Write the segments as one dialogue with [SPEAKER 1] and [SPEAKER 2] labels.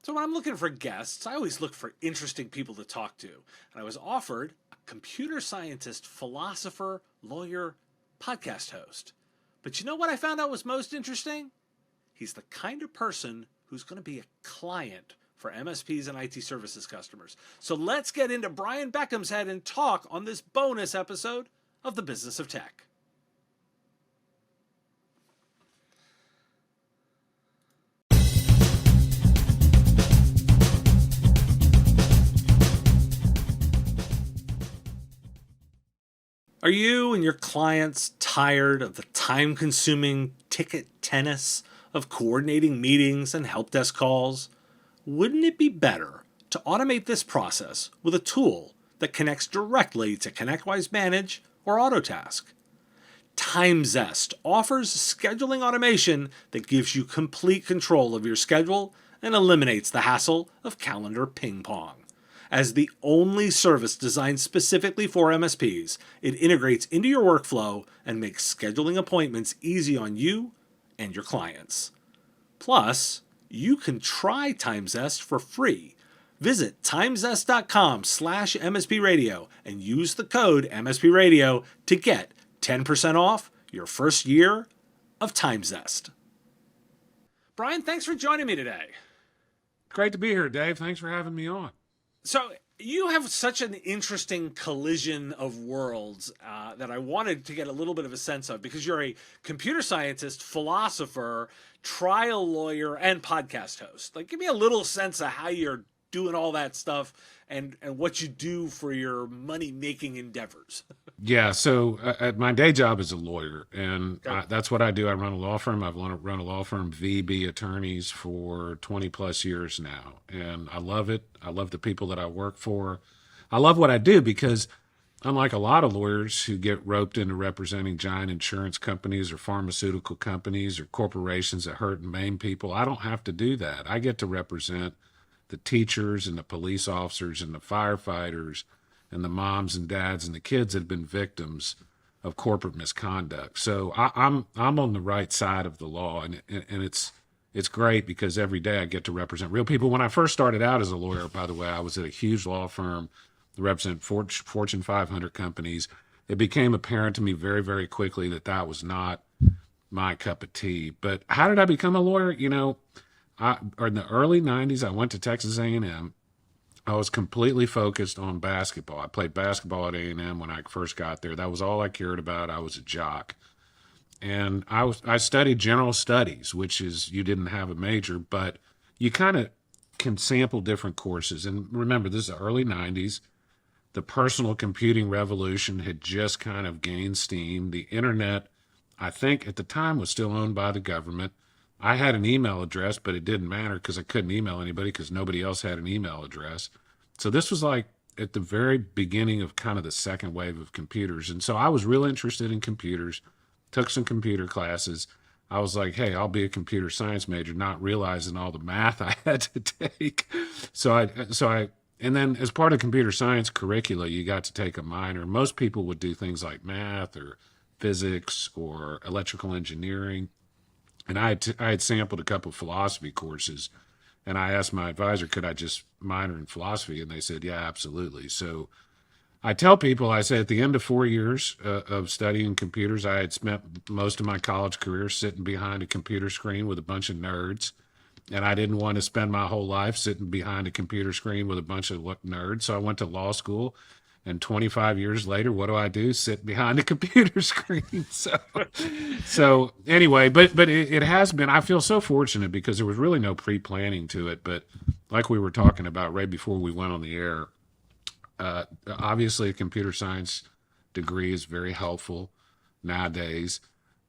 [SPEAKER 1] So when I'm looking for guests, I always look for interesting people to talk to. And I was offered a computer scientist, philosopher, lawyer, podcast host. But you know what I found out was most interesting? He's the kind of person who's going to be a client for MSPs and IT services customers. So let's get into Brian Beckcom's head and talk on this bonus episode of The Business of Tech. Are you and your clients tired of the time-consuming ticket tennis of coordinating meetings and help desk calls? Wouldn't it be better to automate this process with a tool that connects directly to ConnectWise Manage or Autotask? TimeZest offers scheduling automation that gives you complete control of your schedule and eliminates the hassle of calendar ping pong. As the only service designed specifically for MSPs, it integrates into your workflow and makes scheduling appointments easy on you and your clients. Plus, you can try TimeZest for free. Visit timezest.com/MSPradio and use the code MSPradio to get 10% off your first year of TimeZest. Brian, thanks for joining me today.
[SPEAKER 2] Great to be here, Dave. Thanks for having me on.
[SPEAKER 1] So you have such an interesting collision of worlds that I wanted to get a little bit of a sense of, because you're a computer scientist, philosopher, trial lawyer, and podcast host. Like, give me a little sense of how you're doing all that stuff and what you do for your money-making endeavors.
[SPEAKER 2] Yeah, so my day job is a lawyer, and
[SPEAKER 1] Okay.
[SPEAKER 2] that's what I do. I run a law firm. I've run a law firm, VB Attorneys, for 20 plus years now, and I love it. I love the people that I work for. I love what I do because, unlike a lot of lawyers who get roped into representing giant insurance companies or pharmaceutical companies or corporations that hurt and maim people, I don't have to do that. I get to represent the teachers and the police officers and the firefighters and the moms and dads and the kids that have been victims of corporate misconduct. So I'm on the right side of the law, and it's great because every day I get to represent real people. When I first started out as a lawyer, by the way, I was at a huge law firm that represented Fortune 500 companies. It became apparent to me very, very quickly that that was not my cup of tea. But how did I become a lawyer? You know, in the early 90s, I went to Texas A&M. I was completely focused on basketball. I played basketball at A&M when I first got there. That was all I cared about. I was a jock. And I studied general studies, which is, you didn't have a major, but you kind of can sample different courses. And remember, this is the early 90s. The personal computing revolution had just kind of gained steam. The internet, I think at the time, was still owned by the government. I had an email address, but it didn't matter because I couldn't email anybody because nobody else had an email address. So this was like at the very beginning of kind of the second wave of computers. And so I was real interested in computers, took some computer classes. I was like, hey, I'll be a computer science major, not realizing all the math I had to take. And then as part of computer science curricula, you got to take a minor. Most people would do things like math or physics or electrical engineering. And I had sampled a couple of philosophy courses, and I asked my advisor, could I just minor in philosophy? And they said, yeah, absolutely. So I tell people, I say at the end of 4 years of studying computers, I had spent most of my college career sitting behind a computer screen with a bunch of nerds. And I didn't want to spend my whole life sitting behind a computer screen with a bunch of nerds. So I went to law school. And 25 years later, what do? Sit behind a computer screen. So anyway, but it has been, I feel so fortunate because there was really no pre-planning to it. But like we were talking about right before we went on the air, obviously a computer science degree is very helpful nowadays.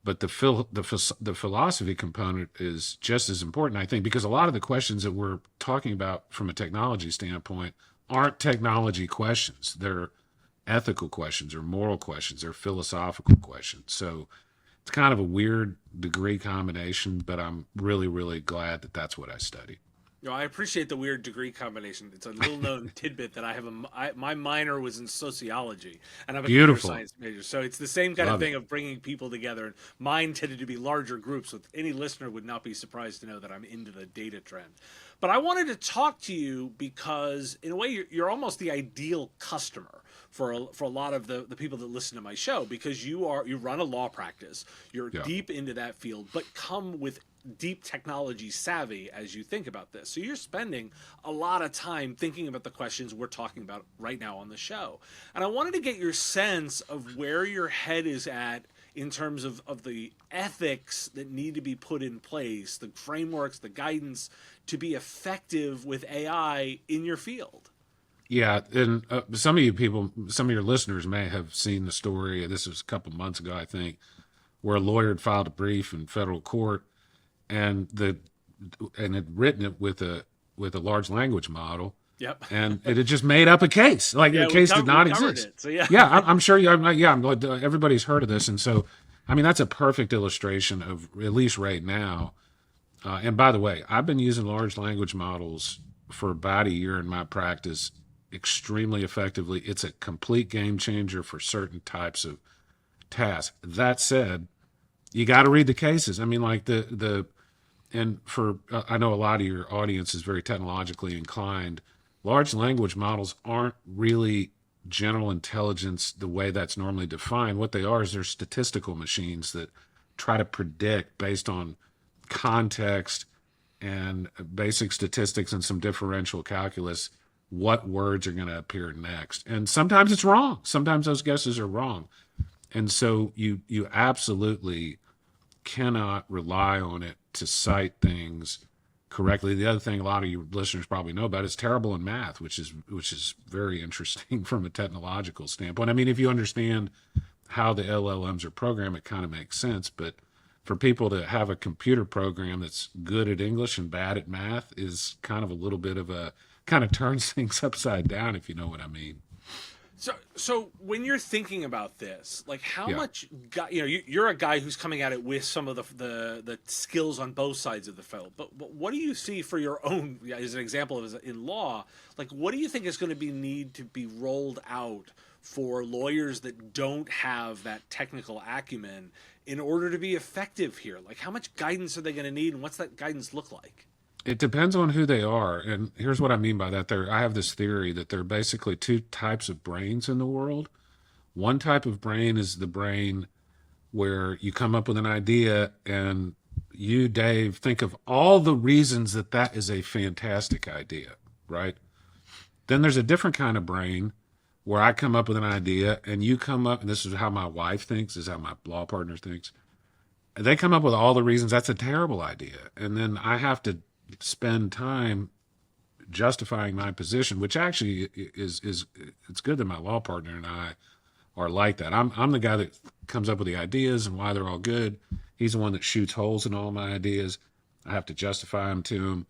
[SPEAKER 2] But the philosophy component is just as important, I think, because a lot of the questions that we're talking about from a technology standpoint aren't technology questions. They're ethical questions or moral questions. They're philosophical questions. So it's kind of a weird degree combination, but I'm really, really glad that that's what I studied.
[SPEAKER 1] I appreciate the weird degree combination. It's a little known tidbit that my minor was in sociology, and I'm a computer
[SPEAKER 2] Beautiful.
[SPEAKER 1] science major. So it's the same kind of
[SPEAKER 2] Love it.
[SPEAKER 1] thing of bringing people together. And mine tended to be larger groups. So any listener would not be surprised to know that I'm into the data trend. But I wanted to talk to you because, in a way, you're almost the ideal customer for a lot of the people that listen to my show, because you run a law practice, you're
[SPEAKER 2] Yeah.
[SPEAKER 1] deep into that field, but come with deep technology savvy as you think about this. So you're spending a lot of time thinking about the questions we're talking about right now on the show. And I wanted to get your sense of where your head is at in terms of the ethics that need to be put in place, the frameworks, the guidance to be effective with AI in your field.
[SPEAKER 2] Yeah, and some of you people, some of your listeners may have seen the story. This was a couple months ago, I think, where a lawyer had filed a brief in federal court, and had written it with a large language model,
[SPEAKER 1] Yep.
[SPEAKER 2] and it had just made up a case, like the
[SPEAKER 1] Yeah,
[SPEAKER 2] case did
[SPEAKER 1] we
[SPEAKER 2] not
[SPEAKER 1] covered
[SPEAKER 2] exist.
[SPEAKER 1] it. So yeah.
[SPEAKER 2] Yeah, I'm sure you. Yeah, I'm glad everybody's heard of this, and so I mean that's a perfect illustration of, at least right now. And by the way, I've been using large language models for about a year in my practice extremely effectively. It's a complete game changer for certain types of tasks. That said, you got to read the cases. I mean, like and for I know a lot of your audience is very technologically inclined. Large language models aren't really general intelligence the way that's normally defined. What they are is they're statistical machines that try to predict based on context and basic statistics and some differential calculus what words are going to appear next. And sometimes it's wrong. Sometimes those guesses are wrong. And so you absolutely cannot rely on it to cite things correctly. The other thing a lot of you listeners probably know about is terrible in math, which is very interesting from a technological standpoint. I mean, if you understand how the LLMs are programmed, it kind of makes sense. But for people to have a computer program that's good at English and bad at math is kind of a little bit of a kind of turns things upside down, if you know what I mean.
[SPEAKER 1] So when you're thinking about this, like how
[SPEAKER 2] Yeah.
[SPEAKER 1] much, you're a guy who's coming at it with some of the skills on both sides of the field. But what do you see for your own, yeah, as an example of in law? Like, what do you think is going to be need to be rolled out for lawyers that don't have that technical acumen in order to be effective here? Like, how much guidance are they going to need, and what's that guidance look like?
[SPEAKER 2] It depends on who they are. And here's what I mean by that. I have this theory that there are basically two types of brains in the world. One type of brain is the brain where you come up with an idea and you, Dave, think of all the reasons that that is a fantastic idea, right? Then there's a different kind of brain where I come up with an idea and you come up, and this is how my wife thinks, this is how my law partner thinks. They come up with all the reasons that's a terrible idea. And then I have to spend time justifying my position, which actually is it's good that my law partner and I are like that. I'm the guy that comes up with the ideas and why they're all good. He's the one that shoots holes in all my ideas. I have to justify them to him,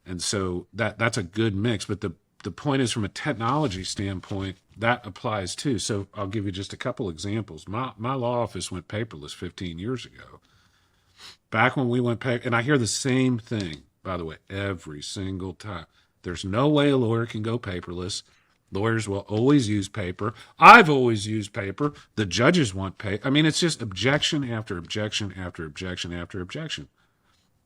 [SPEAKER 2] and so that's a good mix. But the point is, from a technology standpoint, that applies too. So I'll give you just a couple examples. My law office went paperless 15 years ago. Back when we went paper, and I hear the same thing, by the way, every single time. There's no way a lawyer can go paperless. Lawyers will always use paper. I've always used paper. The judges want paper. I mean, it's just objection after objection after objection after objection.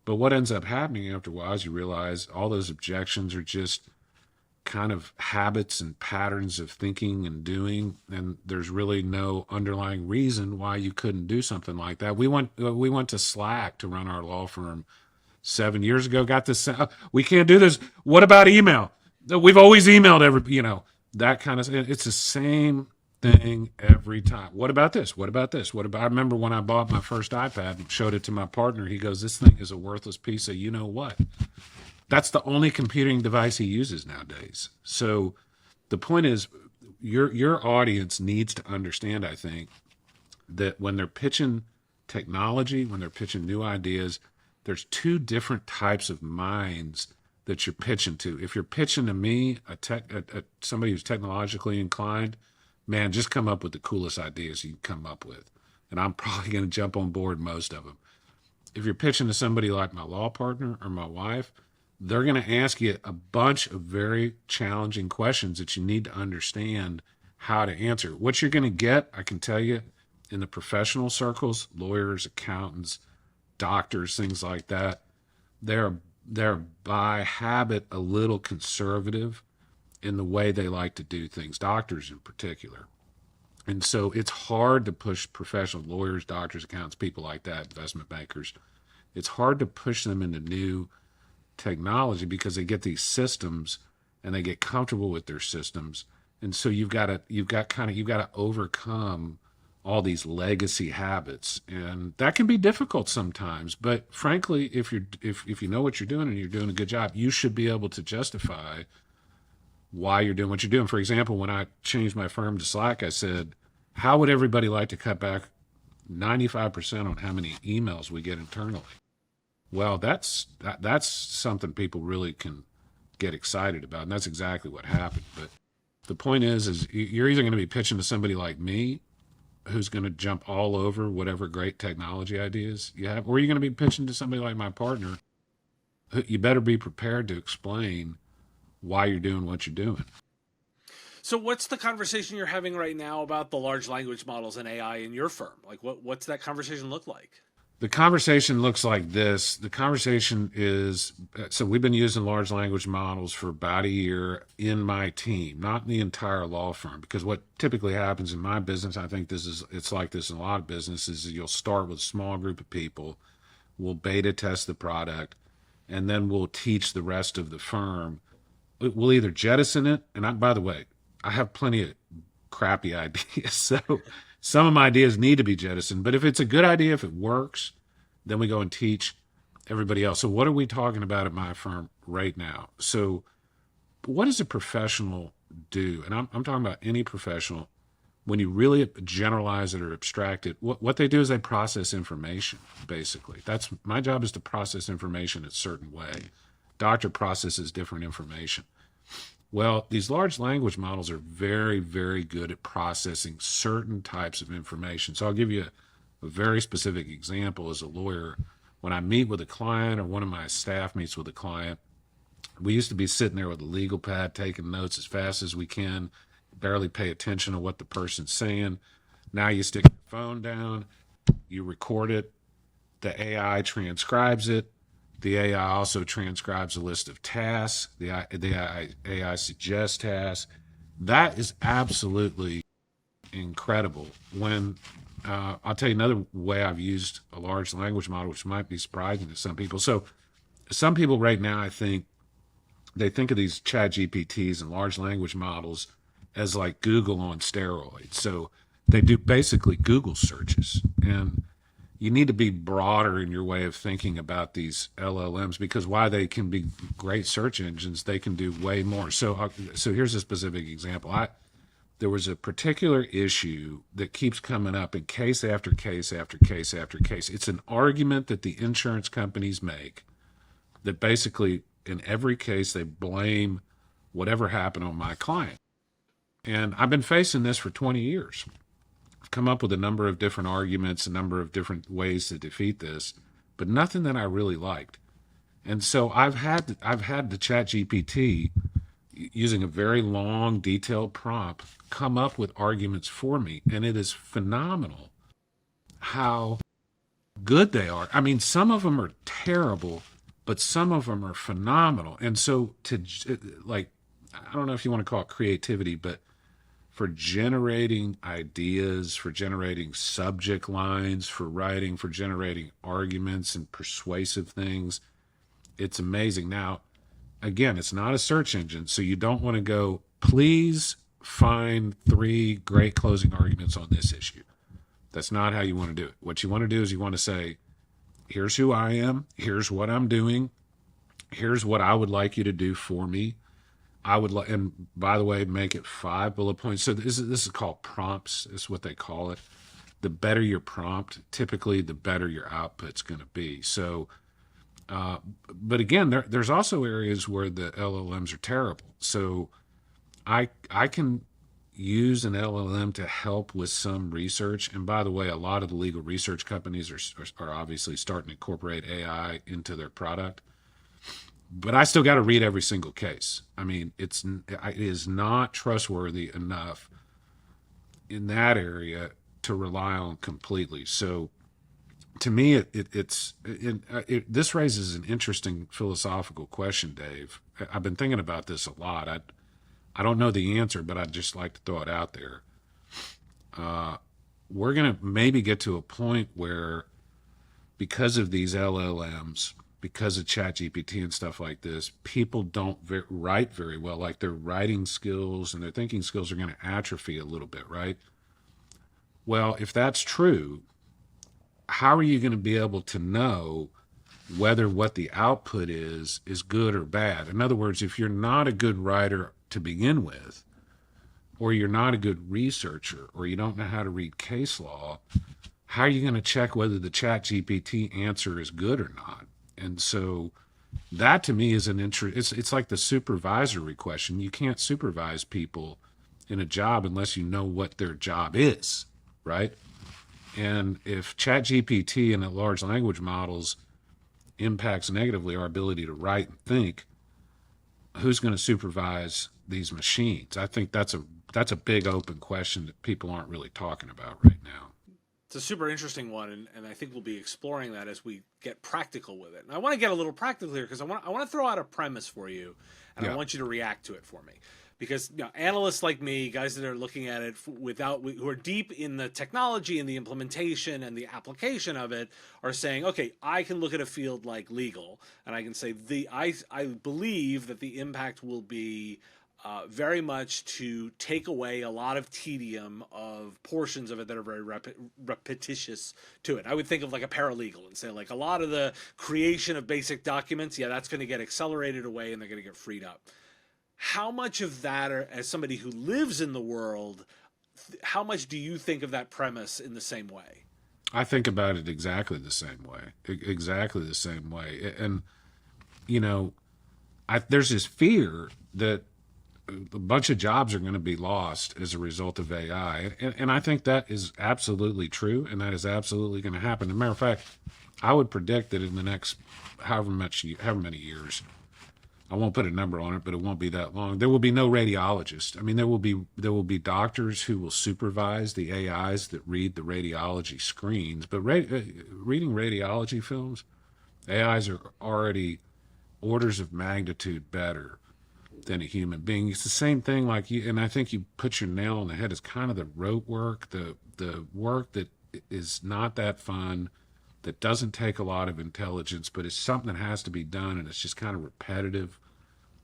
[SPEAKER 2] But what ends up happening after a while is you realize all those objections are just kind of habits and patterns of thinking and doing, and there's really no underlying reason why you couldn't do something like that. We went to Slack to run our law firm 7 years ago. Got this. We can't do this. What about email? We've always emailed that kind of. It's the same thing every time. What about this? What about this? What about? I remember when I bought my first iPad and showed it to my partner. He goes, "This thing is a worthless piece of you know what." That's the only computing device he uses nowadays. So the point is, your audience needs to understand, I think, that when they're pitching technology, when they're pitching new ideas, there's two different types of minds that you're pitching to. If you're pitching to me, somebody who's technologically inclined, man, just come up with the coolest ideas you can come up with, and I'm probably going to jump on board most of them. If you're pitching to somebody like my law partner or my wife, they're going to ask you a bunch of very challenging questions that you need to understand how to answer. What you're going to get, I can tell you, in the professional circles, lawyers, accountants, doctors, things like that, they're they're by habit a little conservative in the way they like to do things, doctors in particular. And so it's hard to push professional lawyers, doctors, accountants, people like that, investment bankers. It's hard to push them into new technology because they get these systems and they get comfortable with their systems. And so you've got to overcome all these legacy habits, and that can be difficult sometimes. But frankly, if you know what you're doing and you're doing a good job, you should be able to justify why you're doing what you're doing. For example, when I changed my firm to Slack, I said, how would everybody like to cut back 95% on how many emails we get internally? Well, that's something people really can get excited about, and that's exactly what happened. But the point is you're either going to be pitching to somebody like me, who's going to jump all over whatever great technology ideas you have, or you're going to be pitching to somebody like my partner. You better be prepared to explain why you're doing what you're doing.
[SPEAKER 1] So what's the conversation you're having right now about the large language models and AI in your firm? Like what's that conversation look like?
[SPEAKER 2] The conversation looks like this. The conversation is, so we've been using large language models for about a year in my team, not in the entire law firm, because what typically happens in my business, I think it's like this in a lot of businesses, is you'll start with a small group of people, we'll beta test the product, and then we'll teach the rest of the firm. We'll either jettison it, and by the way, I have plenty of crappy ideas, so some of my ideas need to be jettisoned. But if it's a good idea, if it works, then we go and teach everybody else. So what are we talking about at my firm right now? So what does a professional do? And I'm talking about any professional. When you really generalize it or abstract it, what they do is they process information, basically. That's my job, is to process information a certain way. Doctor processes different information. Well, these large language models are very, very good at processing certain types of information. So I'll give you a very specific example. As a lawyer, when I meet with a client or one of my staff meets with a client, we used to be sitting there with a legal pad taking notes as fast as we can, barely pay attention to what the person's saying. Now you stick your phone down, you record it, the AI transcribes it. The AI also transcribes a list of tasks. The AI suggests tasks. That is absolutely incredible. When I'll tell you another way I've used a large language model, which might be surprising to some people. So some people right now, I think, they think of these chat GPTs and large language models as like Google on steroids. So they do basically Google searches. And you need to be broader in your way of thinking about these LLMs, because while they can be great search engines, they can do way more. So here's a specific example. There was a particular issue that keeps coming up in case after case after case after case. It's an argument that the insurance companies make that basically in every case they blame whatever happened on my client. And I've been facing this for 20 years. Come up with a number of different arguments, a number of different ways to defeat this, but nothing that I really liked. And so I've had the Chat GPT, using a very long, detailed prompt, come up with arguments for me, and it is phenomenal how good they are. I mean, some of them are terrible, but some of them are phenomenal. And so I don't know if you want to call it creativity, but for generating ideas, for generating subject lines, for writing, for generating arguments and persuasive things. It's amazing. Now, again, it's not a search engine, so you don't want to go, please find 3 great closing arguments on this issue. That's not how you want to do it. What you want to do is you want to say, here's who I am, here's what I'm doing, here's what I would like you to do for me. I would like, and by the way, make it 5 bullet points. So this is called prompts, is what they call it. The better your prompt, typically the better your output's going to be. So, but again, there's also areas where the LLMs are terrible. So I can use an LLM to help with some research. And by the way, a lot of the legal research companies are obviously starting to incorporate AI into their product. but I still got to read every single case. I mean, it is not trustworthy enough in that area to rely on completely. So to me, this raises an interesting philosophical question, Dave. I've been thinking about this a lot. I don't know the answer, but I'd just like to throw it out there. We're going to maybe get to a point where, because of these LLMs, because of ChatGPT and stuff like this, people don't write very well. Like, their writing skills and their thinking skills are going to atrophy a little bit, right? Well, if that's true, how are you going to be able to know whether what the output is good or bad? In other words, if you're not a good writer to begin with, or you're not a good researcher, or you don't know how to read case law, how are you going to check whether the chat GPT answer is good or not? And so that to me is an it's like the supervisory question. You can't supervise people in a job unless you know what their job is, right? And if chat GPT and the large language models impacts negatively our ability to write and think, who's going to supervise these machines? I think that's a big open question that people aren't really talking about right now.
[SPEAKER 1] It's a super interesting one, and I think we'll be exploring that as we get practical with it. And I want to get a little practical here because I want to throw out a premise for you, and I
[SPEAKER 2] Yeah.
[SPEAKER 1] want you to react to it for me. Because analysts like me, guys that are looking at it who are deep in the technology and the implementation and the application of it, are saying, okay, I can look at a field like legal, and I can say I believe that the impact will be very much to take away a lot of tedium of portions of it that are very repetitious to it. I would think of like a paralegal and say, like, a lot of the creation of basic documents, yeah, that's going to get accelerated away and they're going to get freed up. How much of that, as somebody who lives in the world, how much do you think of that premise in the same way?
[SPEAKER 2] I think about it exactly the same way. Exactly the same way. And, you know, there's this fear that a bunch of jobs are going to be lost as a result of AI. And I think that is absolutely true. And that is absolutely going to happen. As a matter of fact, I would predict that in the next however many years, I won't put a number on it, but it won't be that long, there will be no radiologist. I mean, there will be doctors who will supervise the AIs that read the radiology screens. But reading radiology films, AIs are already orders of magnitude better than a human being. It's the same thing, like you, and I think you put your nail on the head. It's kind of the rote work, the work that is not that fun, that doesn't take a lot of intelligence, but it's something that has to be done, and it's just kind of repetitive.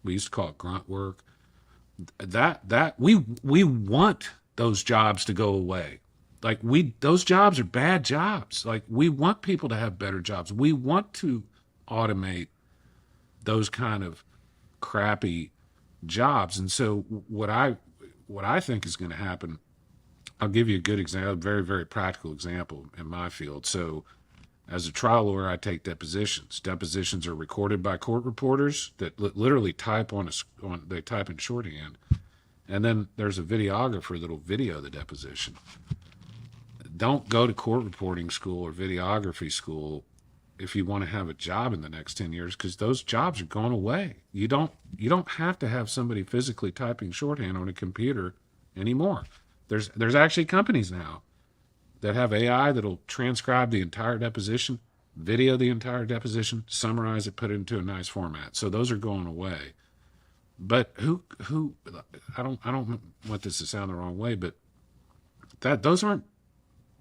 [SPEAKER 2] We used to call it grunt work. That we want those jobs to go away. Like, those jobs are bad jobs. Like, we want people to have better jobs. We want to automate those kind of crappy jobs. And so what I think is going to happen, I'll give you a good example, a very, very practical example in my field. So as a trial lawyer, I take depositions. Depositions are recorded by court reporters that literally type they type in shorthand. And then there's a videographer that'll video the deposition. Don't go to court reporting school or videography school if you want to have a job in the next 10 years, because those jobs are going away. You don't have to have somebody physically typing shorthand on a computer anymore. There's actually companies now that have AI that'll transcribe the entire deposition, video the entire deposition, summarize it, put it into a nice format. So those are going away. But who I don't want this to sound the wrong way, but those aren't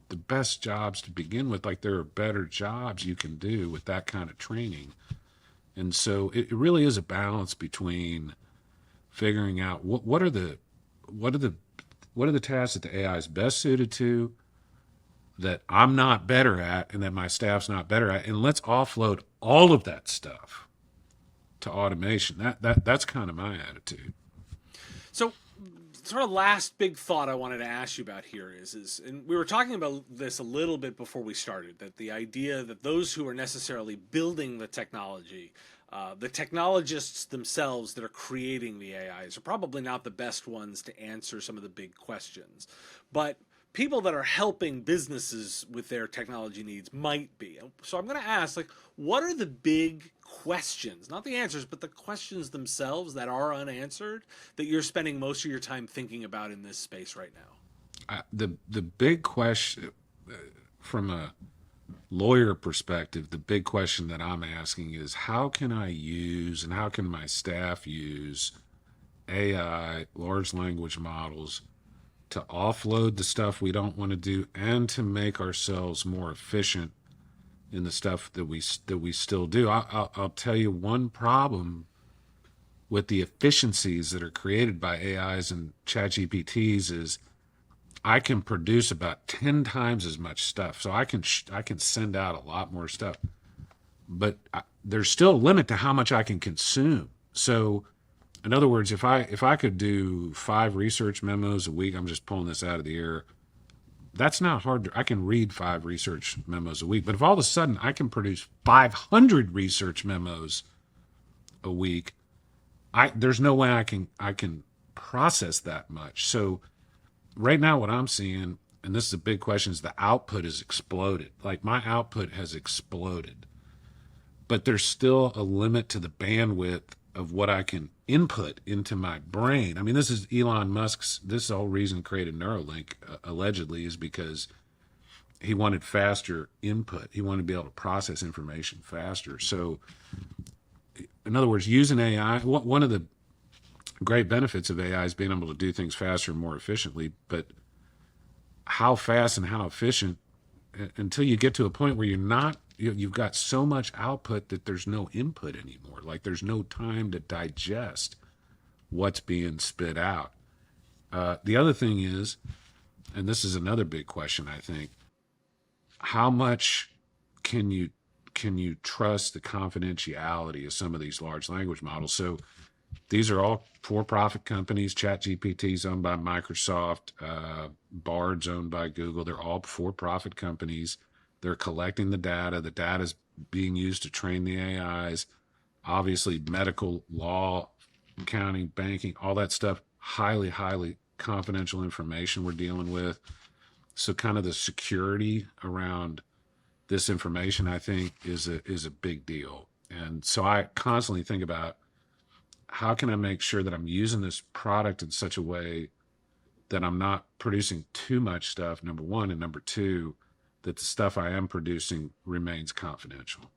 [SPEAKER 2] the best jobs to begin with. Like, there are better jobs you can do with that kind of training. And so it really is a balance between figuring out what are the what are the what are the tasks that the AI is best suited to, that I'm not better at, and that my staff's not better at, and let's offload all of that stuff to automation. That's kind of my attitude.
[SPEAKER 1] So, sort of last big thought I wanted to ask you about here and we were talking about this a little bit before we started, that the idea that those who are necessarily building the technologists themselves that are creating the AIs, are probably not the best ones to answer some of the big questions. But people that are helping businesses with their technology needs might be. So I'm going to ask, like, what are the big questions, not the answers, but the questions themselves that are unanswered that you're spending most of your time thinking about in this space right now?
[SPEAKER 2] The big question from a lawyer perspective, the big question that I'm asking is how can I use and how can my staff use AI, large language models, to offload the stuff we don't want to do and to make ourselves more efficient in the stuff that we still do. I'll tell you one problem with the efficiencies that are created by AIs and ChatGPTs is I can produce about 10 times as much stuff. So I can send out a lot more stuff. But there's still a limit to how much I can consume. So in other words, if I could do 5 research memos a week, I'm just pulling this out of the air. That's not hard. I can read 5 research memos a week. But if all of a sudden I can produce 500 research memos a week, there's no way I can process that much. So right now what I'm seeing, and this is a big question, is the output has exploded. Like my output has exploded. But there's still a limit to the bandwidth of what I can input into my brain. I mean, this is Elon Musk's, this is the whole reason he created Neuralink, allegedly, is because he wanted faster input. He wanted to be able to process information faster. So, in other words, using AI, one of the great benefits of AI is being able to do things faster and more efficiently, but how fast and how efficient until you get to a point where you've got so much output that there's no input anymore. Like there's no time to digest what's being spit out. The other thing is, and this is another big question, I think, how much can you trust the confidentiality of some of these large language models? So these are all for-profit companies. ChatGPT is owned by Microsoft. Bard's owned by Google. They're all for-profit companies. They're collecting the data. The data is being used to train the AIs. Obviously, medical, law, accounting, banking, all that stuff, highly, highly confidential information we're dealing with. So kind of the security around this information, I think, is a big deal. And so I constantly think about how can I make sure that I'm using this product in such a way that I'm not producing too much stuff, number one, and number two, that the stuff I am producing remains confidential.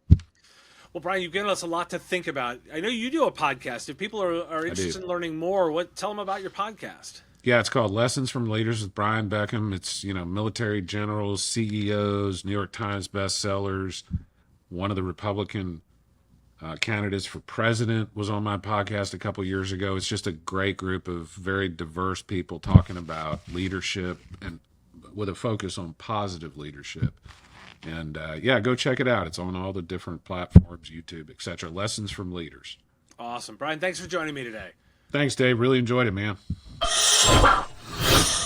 [SPEAKER 1] Well, Brian, you've given us a lot to think about. I know you do a podcast. If people are interested in learning more, tell them about your podcast.
[SPEAKER 2] Yeah, it's called Lessons from Leaders with Brian Beckcom. It's, military generals, CEOs, New York Times bestsellers. One of the Republican candidates for president was on my podcast a couple years ago. It's just a great group of very diverse people talking about leadership and with a focus on positive leadership. And go check it out. It's on all the different platforms, YouTube, etc. Lessons from Leaders.
[SPEAKER 1] Awesome. Brian, thanks for joining me today.
[SPEAKER 2] Thanks, Dave. Really enjoyed it, man.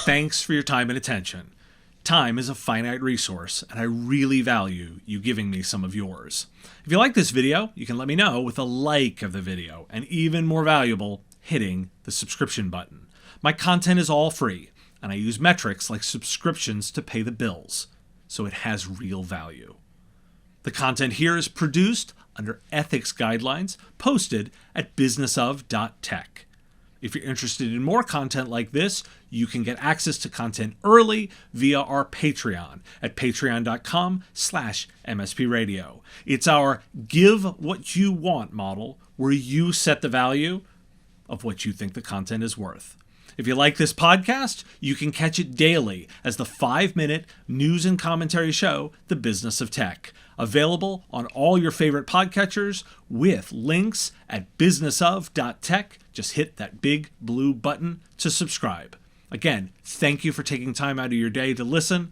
[SPEAKER 1] Thanks for your time and attention. Time is a finite resource, and I really value you giving me some of yours. If you like this video, you can let me know with a like of the video, and even more valuable, hitting the subscription button. My content is all free, and I use metrics like subscriptions to pay the bills, so it has real value. The content here is produced under ethics guidelines posted at businessof.tech. If you're interested in more content like this, you can get access to content early via our Patreon at patreon.com/MSPradio. It's our give what you want model where you set the value of what you think the content is worth. If you like this podcast, you can catch it daily as the 5-minute news and commentary show, The Business of Tech, available on all your favorite podcatchers with links at businessof.tech. Just hit that big blue button to subscribe. Again, thank you for taking time out of your day to listen,